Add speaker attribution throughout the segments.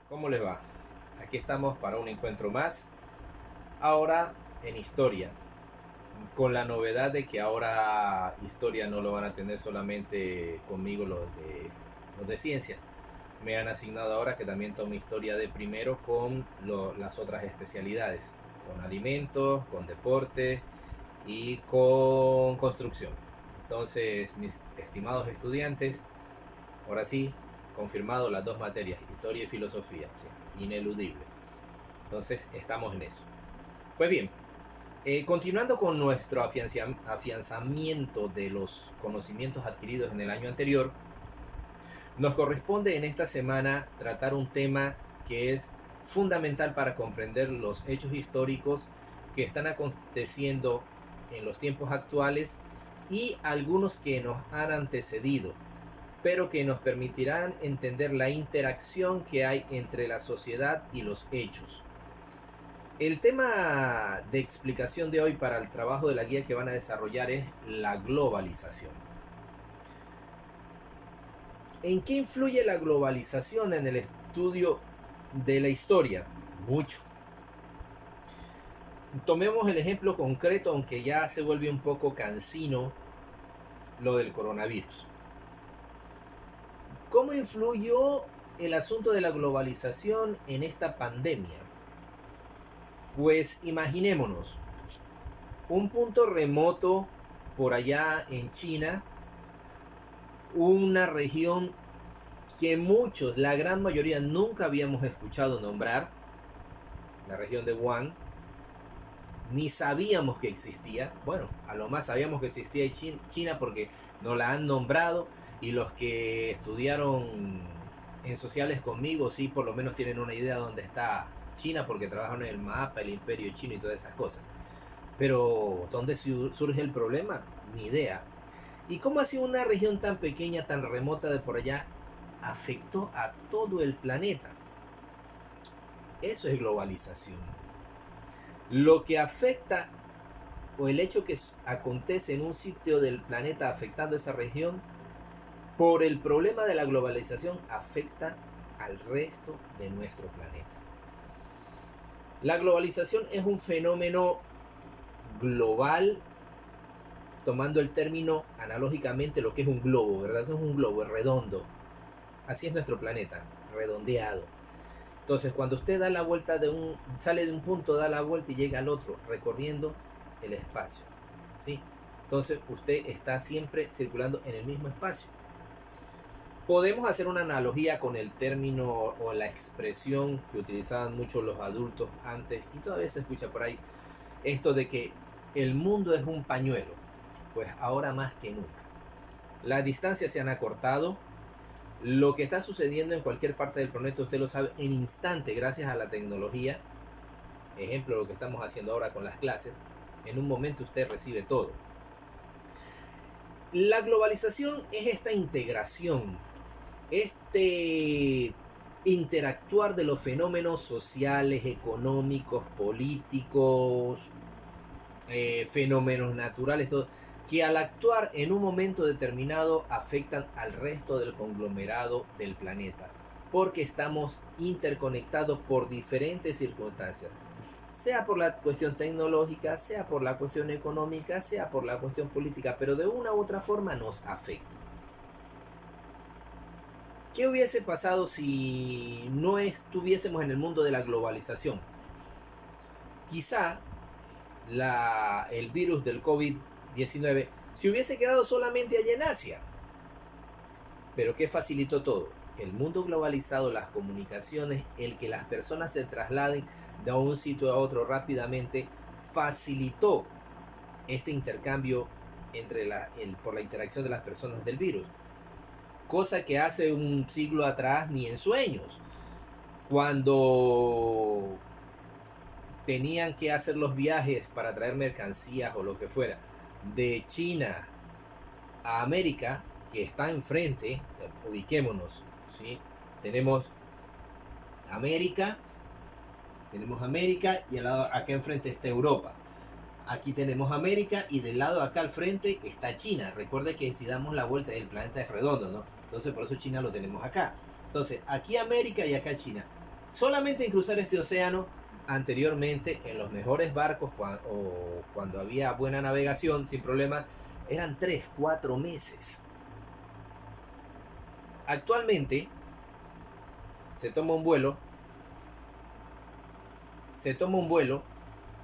Speaker 1: ¿Cómo les va? Aquí estamos para un encuentro más, ahora en historia, con la novedad de que ahora historia no lo van a tener solamente conmigo los de ciencia. Me han asignado ahora que también tome historia de primero con las otras especialidades, con alimentos, con deporte y con construcción. Entonces, mis estimados estudiantes, ahora sí, confirmado las dos materias, historia y filosofía, sí, ineludible. Entonces, estamos en eso. Pues bien, continuando con nuestro afianzamiento de los conocimientos adquiridos en el año anterior, nos corresponde en esta semana tratar un tema que es fundamental para comprender los hechos históricos que están aconteciendo en los tiempos actuales y algunos que nos han antecedido, pero que nos permitirán entender la interacción que hay entre la sociedad y los hechos. El tema de explicación de hoy para el trabajo de la guía que van a desarrollar es la globalización. ¿En qué influye la globalización en el estudio de la historia? Mucho. Tomemos el ejemplo concreto, aunque ya se vuelve un poco cansino, lo del coronavirus. ¿Cómo influyó el asunto de la globalización en esta pandemia? Pues imaginémonos un punto remoto por allá en China, una región que muchos, la gran mayoría, nunca habíamos escuchado nombrar, la región de Wuhan, ni sabíamos que existía. Bueno, a lo más sabíamos que existía China porque nos la han nombrado, y los que estudiaron en sociales conmigo sí por lo menos tienen una idea de dónde está China porque trabajan en el mapa, el imperio chino y todas esas cosas. Pero ¿dónde surge el problema? Ni idea. ¿Y cómo así una región tan pequeña, tan remota de por allá, afectó a todo el planeta? Eso es globalización. Lo que afecta, o el hecho que acontece en un sitio del planeta afectando esa región, por el problema de la globalización afecta al resto de nuestro planeta. La globalización es un fenómeno global, tomando el término analógicamente lo que es un globo, ¿verdad? Que es un globo, es redondo. Así es nuestro planeta, redondeado. Entonces, cuando usted da la vuelta sale de un punto, da la vuelta y llega al otro, recorriendo el espacio, ¿sí? Entonces, usted está siempre circulando en el mismo espacio. Podemos hacer una analogía con el término o la expresión que utilizaban mucho los adultos antes, y todavía se escucha por ahí, esto de que el mundo es un pañuelo. Pues ahora más que nunca. Las distancias se han acortado. Lo que está sucediendo en cualquier parte del planeta usted lo sabe en instante gracias a la tecnología. Ejemplo, lo que estamos haciendo ahora con las clases. En un momento usted recibe todo. La globalización es esta integración, este interactuar de los fenómenos sociales, económicos, políticos, fenómenos naturales, todo, que al actuar en un momento determinado afectan al resto del conglomerado del planeta, porque estamos interconectados por diferentes circunstancias, sea por la cuestión tecnológica, sea por la cuestión económica, sea por la cuestión política, pero de una u otra forma nos afecta. ¿Qué hubiese pasado si no estuviésemos en el mundo de la globalización? Quizá el virus del COVID-19 se hubiese quedado solamente allá en Asia. Pero ¿qué facilitó todo? El mundo globalizado, las comunicaciones, el que las personas se trasladen de un sitio a otro rápidamente, facilitó este intercambio por la interacción de las personas del virus. Cosa que hace un siglo atrás ni en sueños. Cuando tenían que hacer los viajes para traer mercancías o lo que fuera de China a América, que está enfrente, ubiquémonos, ¿sí? Tenemos América y al lado acá enfrente está Europa. Aquí tenemos América y del lado acá al frente está China. Recuerde que si damos la vuelta, el planeta es redondo, ¿no? Entonces por eso China lo tenemos acá. Entonces aquí América y acá China. Solamente en cruzar este océano, anteriormente, en los mejores barcos o cuando había buena navegación, sin problema, eran 3, 4 meses. Actualmente, se toma un vuelo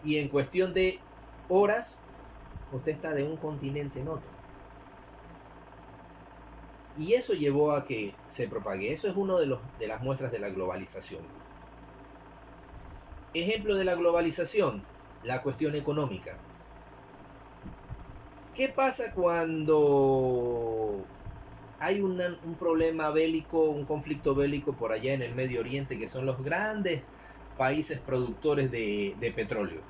Speaker 1: y en cuestión de horas, usted está de un continente en otro. Y eso llevó a que se propague. Eso es uno de las muestras de la globalización. Ejemplo de la globalización, la cuestión económica. ¿Qué pasa cuando hay un problema bélico, un conflicto bélico por allá en el Medio Oriente, que son los grandes países productores de petróleo?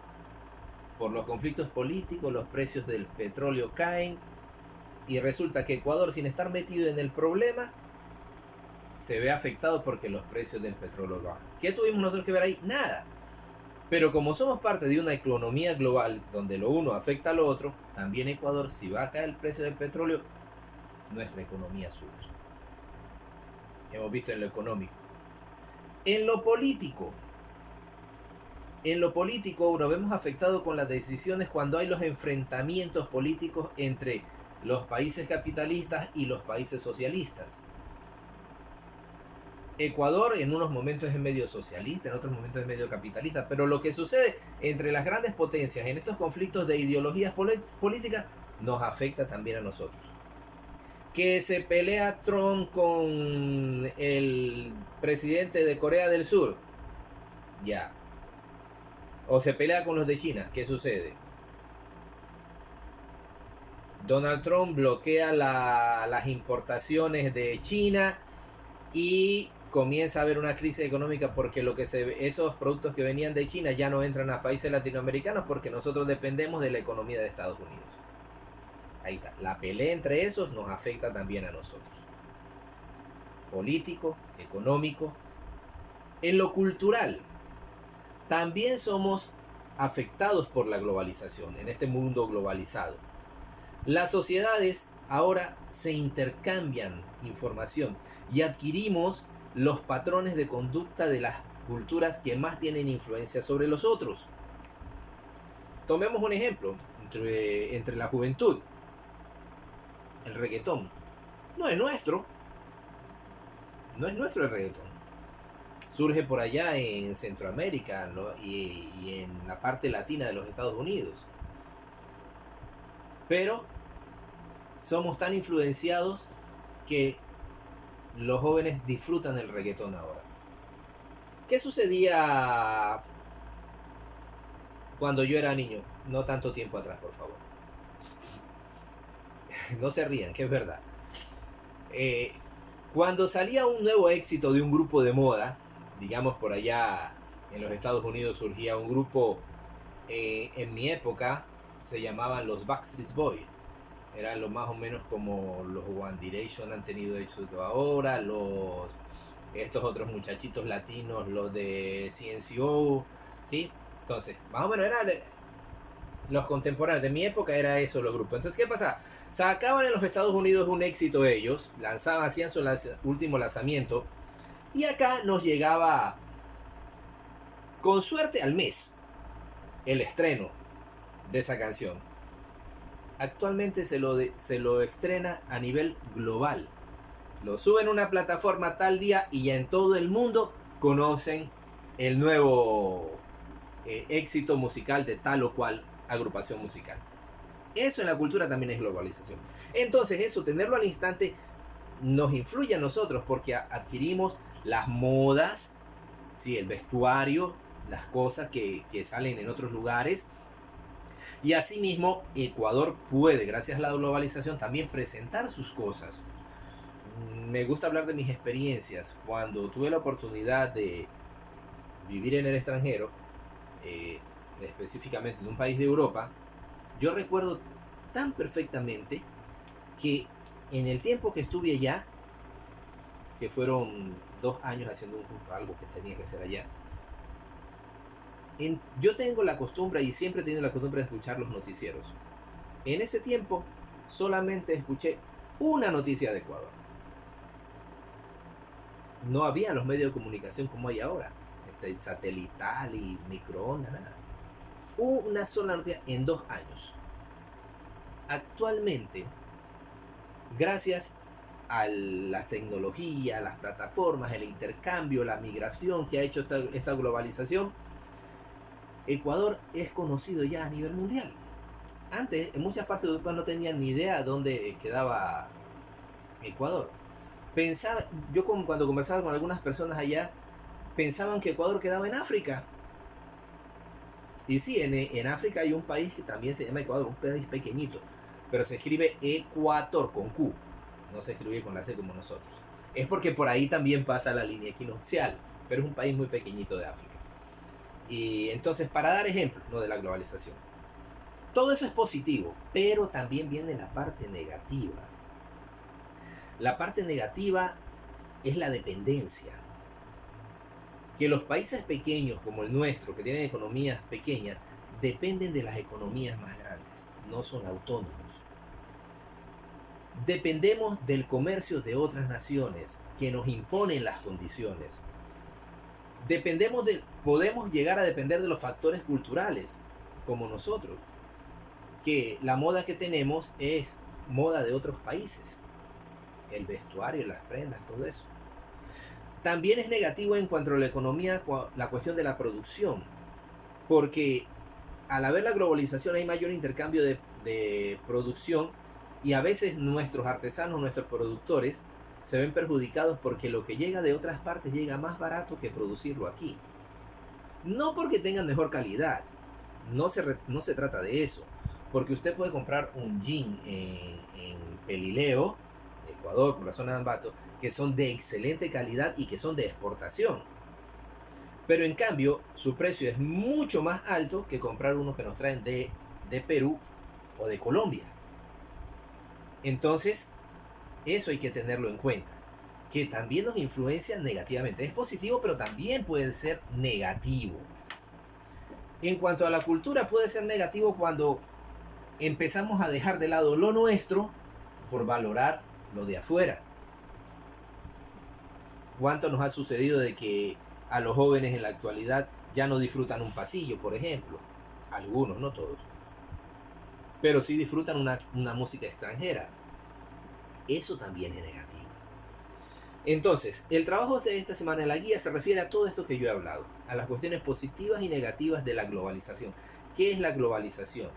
Speaker 1: Por los conflictos políticos, los precios del petróleo caen y resulta que Ecuador, sin estar metido en el problema, se ve afectado porque los precios del petróleo bajan. ¿Qué tuvimos nosotros que ver ahí? Nada. Pero como somos parte de una economía global donde lo uno afecta a lo otro, también Ecuador, si baja el precio del petróleo, nuestra economía sube. Hemos visto en lo económico. En lo político nos vemos afectados con las decisiones cuando hay los enfrentamientos políticos entre los países capitalistas y los países socialistas. Ecuador en unos momentos es medio socialista, en otros momentos es medio capitalista, pero lo que sucede entre las grandes potencias en estos conflictos de ideologías políticas nos afecta también a nosotros. Que se pelea Trump con el presidente de Corea del Sur, ya. O se pelea con los de China, ¿qué sucede? Donald Trump bloquea las importaciones de China y comienza a haber una crisis económica porque esos productos que venían de China ya no entran a países latinoamericanos porque nosotros dependemos de la economía de Estados Unidos. Ahí está. La pelea entre esos nos afecta también a nosotros. Político, económico. En lo cultural, también somos afectados por la globalización, en este mundo globalizado. Las sociedades ahora se intercambian información y adquirimos los patrones de conducta de las culturas que más tienen influencia sobre los otros. Tomemos un ejemplo entre la juventud. El reggaetón no es nuestro el reggaetón. Surge por allá en Centroamérica, ¿no? y en la parte latina de los Estados Unidos. Pero somos tan influenciados que los jóvenes disfrutan el reggaetón ahora. ¿Qué sucedía cuando yo era niño? No tanto tiempo atrás, por favor. No se rían, que es verdad. Cuando salía un nuevo éxito de un grupo de moda, digamos por allá en los Estados Unidos surgía un grupo, en mi época se llamaban los Backstreet Boys. Eran lo más o menos como los One Direction han tenido éxito ahora, estos otros muchachitos latinos, los de CNCO, ¿sí? Entonces, más o menos eran los contemporáneos. De mi época era eso los grupos. Entonces, ¿qué pasa? Sacaban en los Estados Unidos un éxito ellos, hacían su último lanzamiento, y acá nos llegaba, con suerte, al mes, el estreno de esa canción. Actualmente se lo estrena a nivel global. Lo suben a una plataforma tal día y ya en todo el mundo conocen el nuevo éxito musical de tal o cual agrupación musical. Eso en la cultura también es globalización. Entonces eso, tenerlo al instante, nos influye a nosotros porque adquirimos las modas, ¿sí? El vestuario, las cosas que salen en otros lugares. Y asimismo, Ecuador puede, gracias a la globalización, también presentar sus cosas. Me gusta hablar de mis experiencias. Cuando tuve la oportunidad de vivir en el extranjero, específicamente en un país de Europa, yo recuerdo tan perfectamente que en el tiempo que estuve allá, que fueron 2 años haciendo algo que tenía que hacer allá, yo tengo la costumbre y siempre he tenido la costumbre de escuchar los noticieros. En ese tiempo solamente escuché una noticia de Ecuador. No había los medios de comunicación como hay ahora, satelital y microondas, nada. Hubo una sola noticia en 2 años. Actualmente, gracias a la tecnología, las plataformas, el intercambio, la migración que ha hecho esta globalización, Ecuador es conocido ya a nivel mundial. Antes, en muchas partes de Europa no tenían ni idea dónde quedaba Ecuador. Yo cuando conversaba con algunas personas allá, pensaban que Ecuador quedaba en África. Y sí, en África hay un país que también se llama Ecuador, un país pequeñito, pero se escribe Ecuator con Q, no se escribe con la C como nosotros. Es porque por ahí también pasa la línea equinoccial, pero es un país muy pequeñito de África. Y entonces, para dar ejemplos, ¿no?, de la globalización, todo eso es positivo, pero también viene la parte negativa. La parte negativa es la dependencia. Que los países pequeños como el nuestro, que tienen economías pequeñas, dependen de las economías más grandes, no son autónomos. Dependemos del comercio de otras naciones que nos imponen las condiciones. Podemos llegar a depender de los factores culturales, como nosotros, que la moda que tenemos es moda de otros países, el vestuario, las prendas, todo eso. También es negativo en cuanto a la economía, la cuestión de la producción, porque al haber la globalización hay mayor intercambio de producción y a veces nuestros artesanos, nuestros productores se ven perjudicados porque lo que llega de otras partes llega más barato que producirlo aquí. No porque tengan mejor calidad, no se trata de eso, porque usted puede comprar un jean en Pelileo, Ecuador, por la zona de Ambato, que son de excelente calidad y que son de exportación. Pero en cambio, su precio es mucho más alto que comprar uno que nos traen de Perú o de Colombia. Entonces, eso hay que tenerlo en cuenta, que también nos influencia negativamente. Es positivo, pero también puede ser negativo. En cuanto a la cultura, puede ser negativo cuando empezamos a dejar de lado lo nuestro por valorar lo de afuera. ¿Cuánto nos ha sucedido de que a los jóvenes en la actualidad ya no disfrutan un pasillo, por ejemplo? Algunos, no todos. Pero sí disfrutan una música extranjera. Eso también es negativo. Entonces, el trabajo de esta semana en la guía se refiere a todo esto que yo he hablado, a las cuestiones positivas y negativas de la globalización. ¿Qué es la globalización?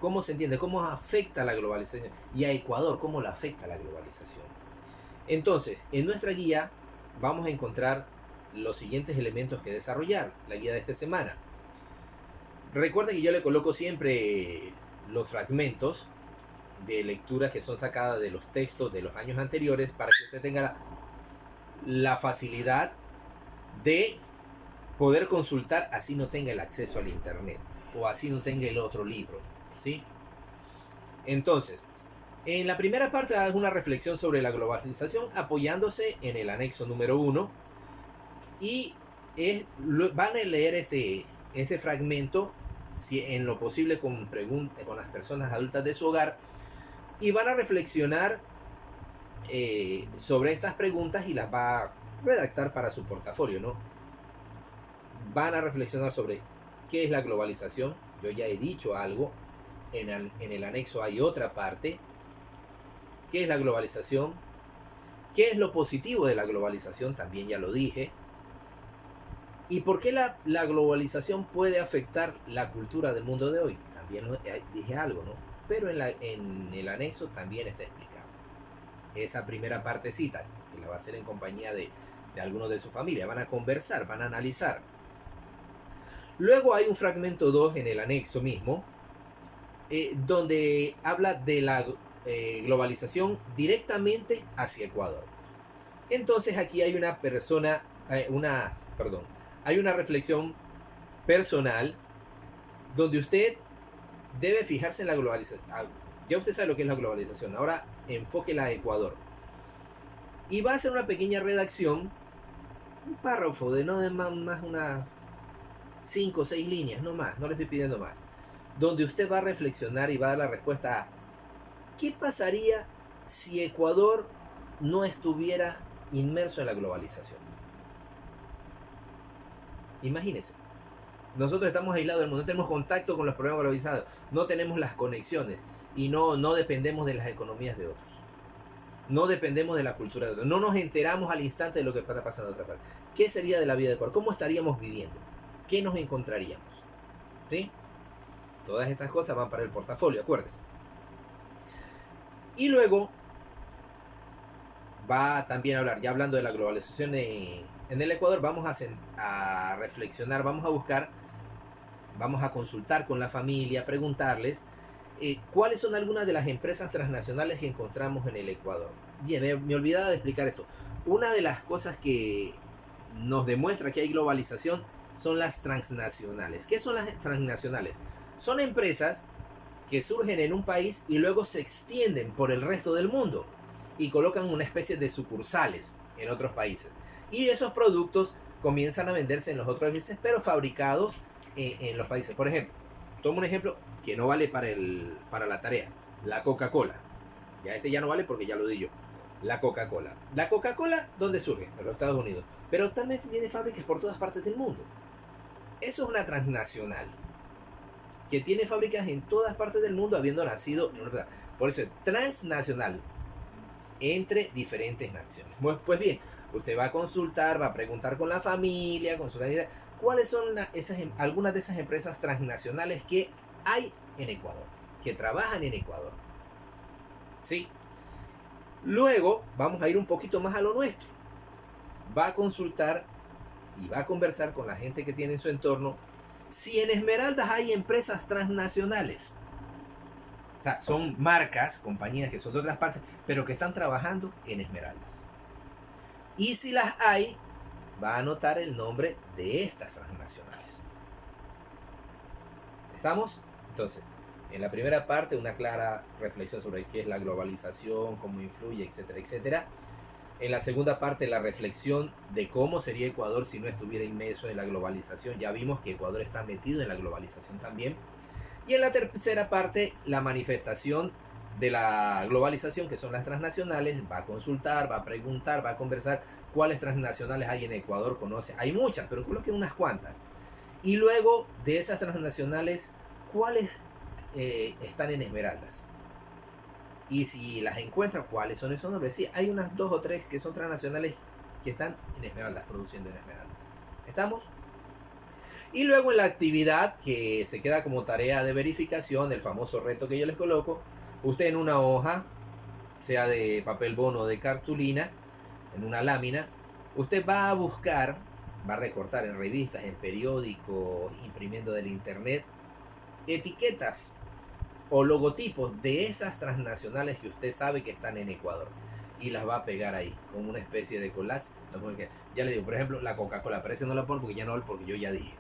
Speaker 1: ¿Cómo se entiende? ¿Cómo afecta la globalización? Y a Ecuador, ¿cómo la afecta la globalización? Entonces, en nuestra guía vamos a encontrar los siguientes elementos que desarrollar, la guía de esta semana. Recuerda que yo le coloco siempre los fragmentos de lecturas que son sacadas de los textos de los años anteriores para que usted tenga la facilidad de poder consultar, así no tenga el acceso al internet o así no tenga el otro libro, ¿sí? Entonces, en la primera parte hago una reflexión sobre la globalización apoyándose en el anexo número 1 y van a leer este fragmento en lo posible con las personas adultas de su hogar y van a reflexionar sobre estas preguntas y las va a redactar para su portafolio, ¿no? Van a reflexionar sobre qué es la globalización. Yo ya he dicho algo, en el anexo hay otra parte. ¿Qué es la globalización? ¿Qué es lo positivo de la globalización? También ya lo dije. ¿Y por qué la globalización puede afectar la cultura del mundo de hoy? También dije algo, ¿no? Pero en el anexo también está explicado. Esa primera partecita, que la va a hacer en compañía de algunos de su familia, van a conversar, van a analizar. Luego hay un fragmento 2 en el anexo mismo, donde habla de la globalización directamente hacia Ecuador. Entonces aquí hay hay una reflexión personal donde usted debe fijarse en la globalización. Ya usted sabe lo que es la globalización, ahora enfóquela a Ecuador. Y va a hacer una pequeña redacción, un párrafo de no de más unas 5 o 6 líneas, no más, no le estoy pidiendo más, donde usted va a reflexionar y va a dar la respuesta a ¿qué pasaría si Ecuador no estuviera inmerso en la globalización. Imagínense. Nosotros estamos aislados del mundo, no tenemos contacto con los problemas globalizados, no tenemos las conexiones y no dependemos de las economías de otros. No dependemos de la cultura de otros. No nos enteramos al instante de lo que está pasando en otra parte. ¿Qué sería de la vida de Ecuador? ¿Cómo estaríamos viviendo? ¿Qué nos encontraríamos? ¿Sí? Todas estas cosas van para el portafolio, acuérdense. Y luego va también a hablar, ya hablando de la globalización en el Ecuador, vamos a reflexionar, vamos a buscar, vamos a consultar con la familia, preguntarles cuáles son algunas de las empresas transnacionales que encontramos en el Ecuador. Bien, me olvidaba de explicar esto. Una de las cosas que nos demuestra que hay globalización son las transnacionales. ¿Qué son las transnacionales? Son empresas que surgen en un país y luego se extienden por el resto del mundo y colocan una especie de sucursales en otros países. Y esos productos comienzan a venderse en los otros países, pero fabricados en los países. Por ejemplo, tomo un ejemplo que no vale para la tarea. La Coca-Cola. Ya este ya no vale porque ya lo di yo. La Coca-Cola. La Coca-Cola, ¿dónde surge? En los Estados Unidos. Pero actualmente tiene fábricas por todas partes del mundo. Eso es una transnacional. Que tiene fábricas en todas partes del mundo habiendo nacido en una... Por eso, transnacional. Entre diferentes naciones. Pues bien, usted va a consultar, va a preguntar con la familia, consultar cuáles son algunas de esas empresas transnacionales que hay en Ecuador, que trabajan en Ecuador. ¿Sí? Luego vamos a ir un poquito más a lo nuestro. Va a consultar y va a conversar con la gente que tiene en su entorno si en Esmeraldas hay empresas transnacionales. O sea, son marcas, compañías que son de otras partes, pero que están trabajando en Esmeraldas. Y si las hay, va a anotar el nombre de estas transnacionales. ¿Estamos? Entonces, en la primera parte, una clara reflexión sobre qué es la globalización, cómo influye, etcétera, etcétera. En la segunda parte, la reflexión de cómo sería Ecuador si no estuviera inmerso en la globalización. Ya vimos que Ecuador está metido en la globalización también. Y en la tercera parte, la manifestación de la globalización, que son las transnacionales. Va a consultar, va a preguntar, va a conversar cuáles transnacionales hay en Ecuador. Conoce, hay muchas, pero coloquen unas cuantas. Y luego de esas transnacionales, ¿cuáles están en Esmeraldas? Y si las encuentran, ¿cuáles son esos nombres? Sí, hay unas 2 o 3 que son transnacionales que están en Esmeraldas, produciendo en Esmeraldas. ¿Estamos? Y luego en la actividad que se queda como tarea de verificación, el famoso reto que yo les coloco, usted en una hoja, sea de papel bono o de cartulina, en una lámina, usted va a buscar, va a recortar en revistas, en periódicos, imprimiendo del internet, etiquetas o logotipos de esas transnacionales que usted sabe que están en Ecuador y las va a pegar ahí con una especie de collage. Ya le digo, por ejemplo, la Coca-Cola, pero ese no la pongo porque ya no, porque yo ya dije.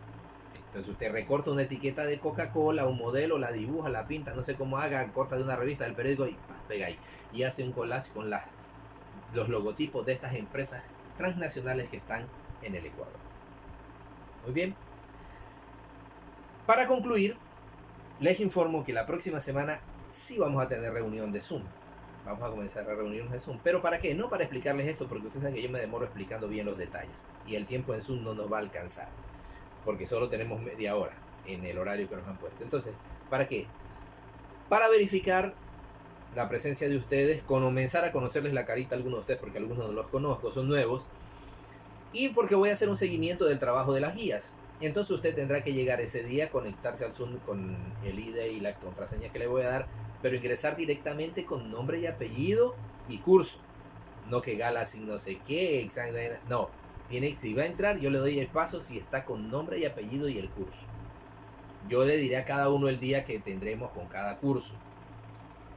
Speaker 1: Entonces usted recorta una etiqueta de Coca-Cola, un modelo, la dibuja, la pinta, no sé cómo haga, corta de una revista del periódico y pega ahí. Y hace un collage con los logotipos de estas empresas transnacionales que están en el Ecuador. Muy bien. Para concluir, les informo que la próxima semana sí vamos a tener reunión de Zoom. Vamos a comenzar a reunirnos de Zoom. ¿Pero para qué? No para explicarles esto, porque ustedes saben que yo me demoro explicando bien los detalles. Y el tiempo en Zoom no nos va a alcanzar. Porque solo tenemos media hora en el horario que nos han puesto. Entonces, ¿para qué? Para verificar la presencia de ustedes, comenzar a conocerles la carita a algunos de ustedes, porque algunos no los conozco, son nuevos. Y porque voy a hacer un seguimiento del trabajo de las guías. Entonces usted tendrá que llegar ese día, conectarse al Zoom con el ID y la contraseña que le voy a dar, pero ingresar directamente con nombre y apellido y curso. No que Galaxy no sé qué, examen, no. Si va a entrar, yo le doy el paso si está con nombre y apellido y el curso. Yo le diré a cada uno el día que tendremos con cada curso.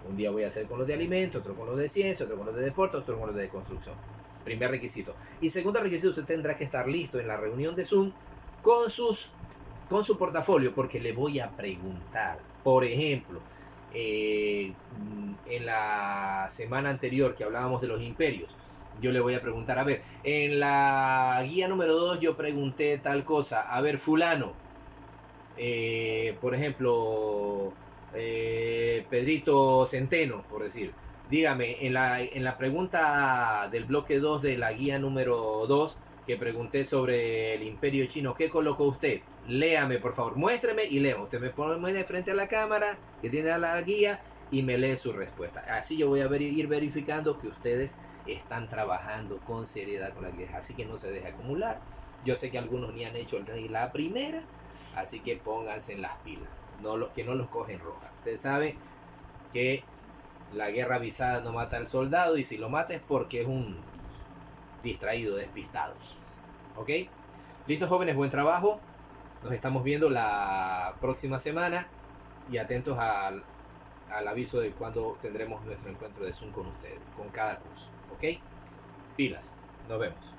Speaker 1: Un día voy a hacer con los de alimentos, otro con los de ciencia, otro con los de deporte, otro con los de construcción. Primer requisito. Y segundo requisito, usted tendrá que estar listo en la reunión de Zoom con su portafolio, porque le voy a preguntar. Por ejemplo, en la semana anterior que hablábamos de los imperios, yo le voy a preguntar, a ver, en la guía número 2 yo pregunté tal cosa, a ver, fulano, por ejemplo, Pedrito Centeno, por decir, Dígame, en la pregunta del bloque 2 de la guía número 2 que pregunté sobre el imperio chino, ¿qué colocó usted? Léame, por favor, muéstreme y léame. Usted me pone frente a la cámara que tiene la guía y me lee su respuesta. Así yo voy a ir verificando que ustedes están trabajando con seriedad con la guía. Así que no se deje acumular. Yo sé que algunos ni han hecho la primera, así que pónganse en las pilas. Que no los cogen roja. Ustedes saben que la guerra avisada no mata al soldado y si lo mata es porque es un distraído, despistado. ¿Ok? Listo, jóvenes, buen trabajo. Nos estamos viendo la próxima semana y atentos al aviso de cuando tendremos nuestro encuentro de Zoom con ustedes, con cada curso. ¿Ok? Pilas. Nos vemos.